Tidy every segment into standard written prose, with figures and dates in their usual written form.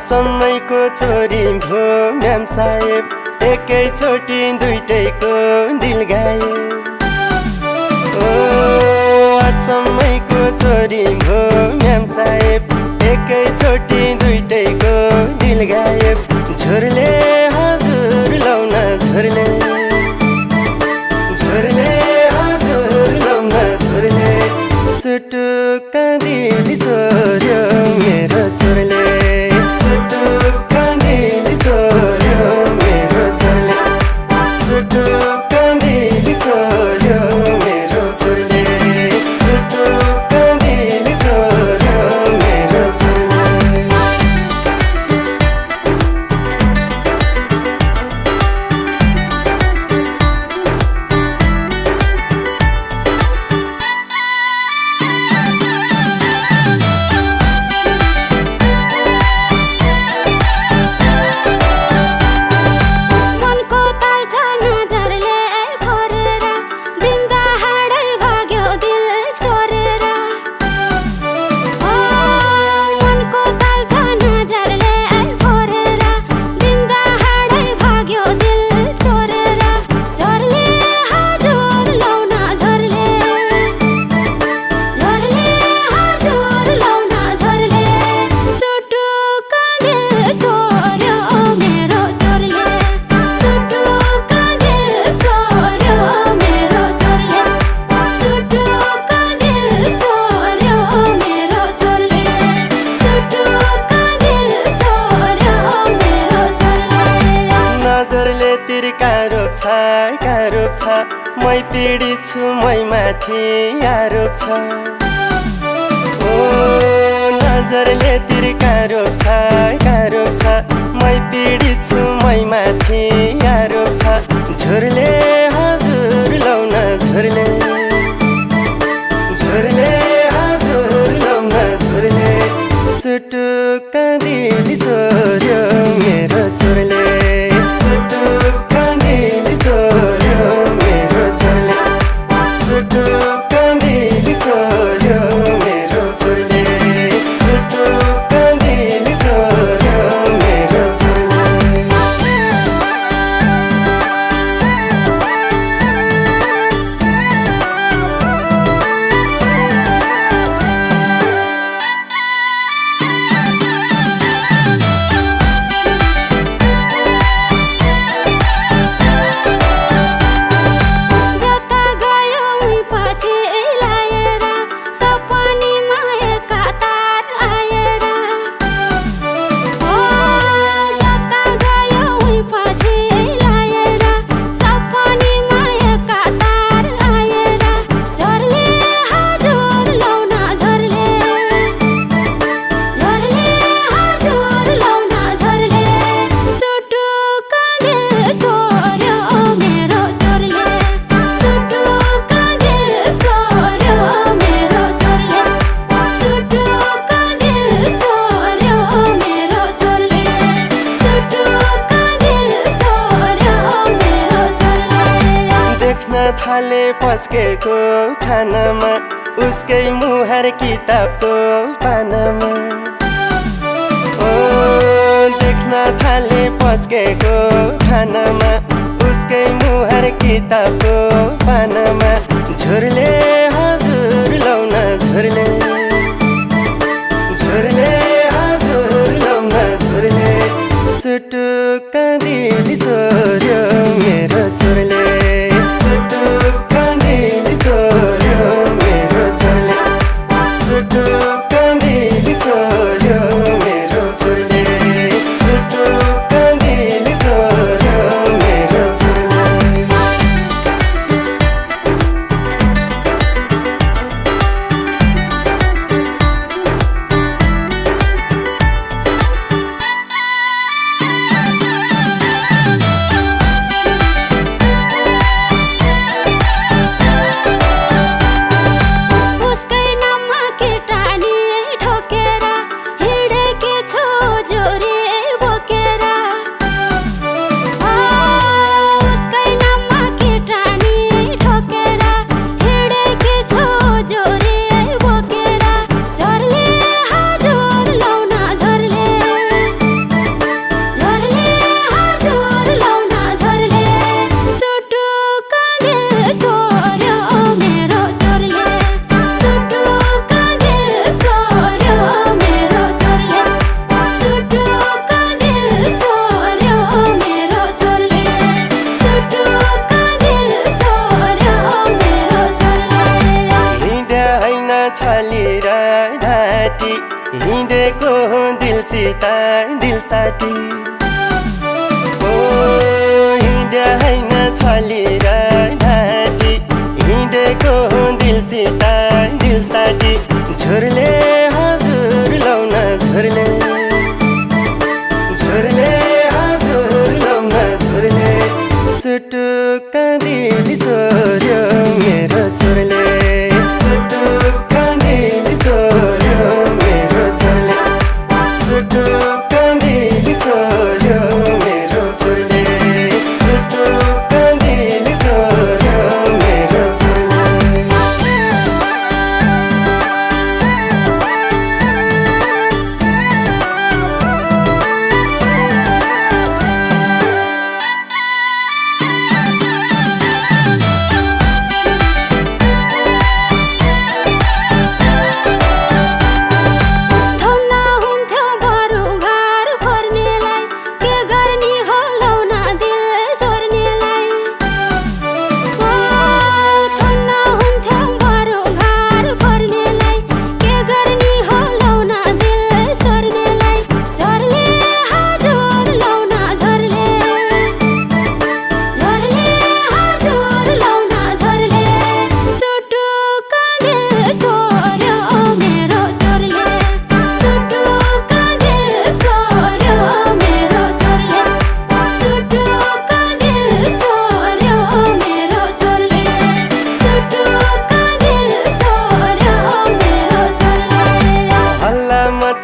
अचम्मैको छोरी भो म्याम साहेब, एकैचोटि दुईटैको दिल गायब। ओ अचम्मैको छोरी भो म्याम साहेब, एकैचोटि दुईटैको दिल गायब। झुरले हजुर लौन झुरले, झुरले हजुर लौन झुरले, सुटुक्क दिल चोर्यो मेरो छोरले, सुटुक्क दिल चोर्यो मेरो छोरले, सुटुक्क दिल चोर्यो मेरो छोरले, सुटुक्क दिल चोर्यो मेरो छोरले। नजरले तिर्का रोप्छ मै पीडित छु मै माथि आरोप छ। ओ नजरले तिर्का रोप्छ मै पीडित छु मै माथि आरोप छ। झुरले हजुर लौन झुरले, झुरले हजुर लौन झुरले, सुटुक्क दिल चोर्यो मेरो छोरले, सुटुक्क दिल चोर्यो मेरो छोरले, सुटुक्क दिल चोर्यो मेरो छोरले, सुटुक्क दिल चोर्यो मेरो छोरले। थाले पस्केको खानामा, उसकै मुहार किताबको पानामा। ओ देख्न थाले पस्केको खानामा, उसकै मुहार किताबको पानामा। झुरले हजुर लौन झुरले, झुरले हजुर लौन झुरले, सुटुक्क दिल चोर्यो मेरो छोरले, सुटुक्क दिल चोर्यो मेरो छोरले, सुटुक्क दिल चोर्यो मेरो छोरले, सुटुक्क दिल चोर्यो मेरो छोरले। छली र ढाँटी हिँडेको दिलसित दिल साटी ओ हिँडे हैन छली र ढाँटी हिँडेको दिलसित दिल साटी झुरले हजुर लाउन झुरले झुरले हजुर लाउन झुरले सुटुक्क दिल चोर्यो मेरो चोरले सुटुक्क दिल चोर्यो मेरो चोरले सुटुक्क दिल चोर्यो मेरो चोरले सुटुक्क दिल चोर्यो मेरो चोरले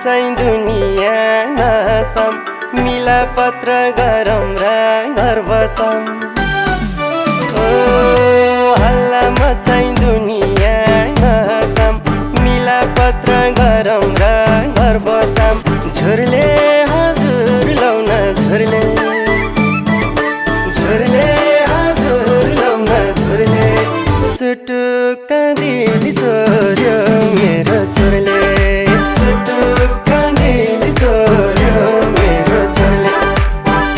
चाहिँ दुनिया नसम मिला पत्र गरम र घर बसम ओ हल्ला मचाइ दुनिया नसम मिला पत्र गरम र घर बसम झुरले हजुर लाउन झुरले झुरले हजुर लाउन झुरले सुटुक्क दिल चोर्यो मेरो चोरले सुटुक्क दिल चोर्यो मेरो चोरले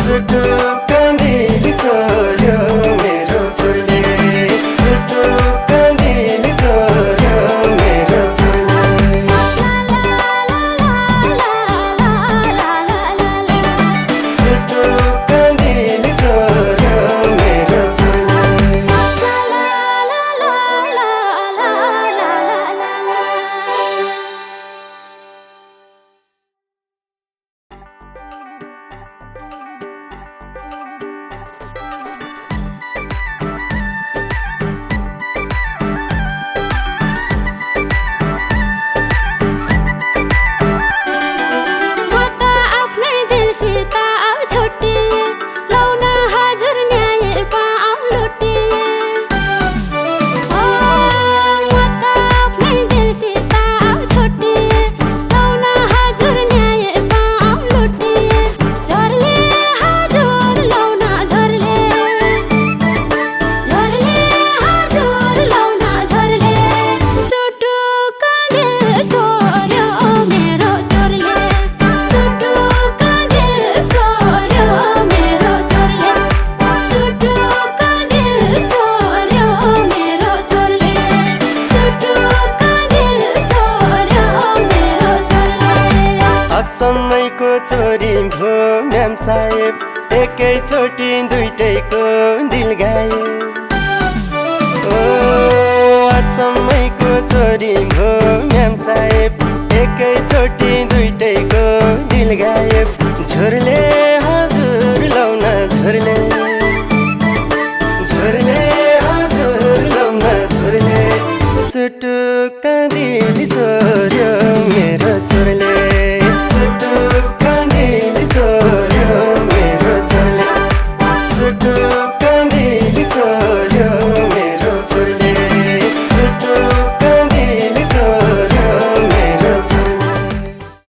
सुटुक्क दिल चोर्यो मेरो चोरले सुटुक्क दिल चोर्यो मेरो चोरले सुटुक्क दिल चोर्यो मेरो चोरले अचम्मैको छोरी भो म्याम साहेब एकैचोटि दुईटैको दिल गायब ओ अचम्मैको छोरी भो म्याम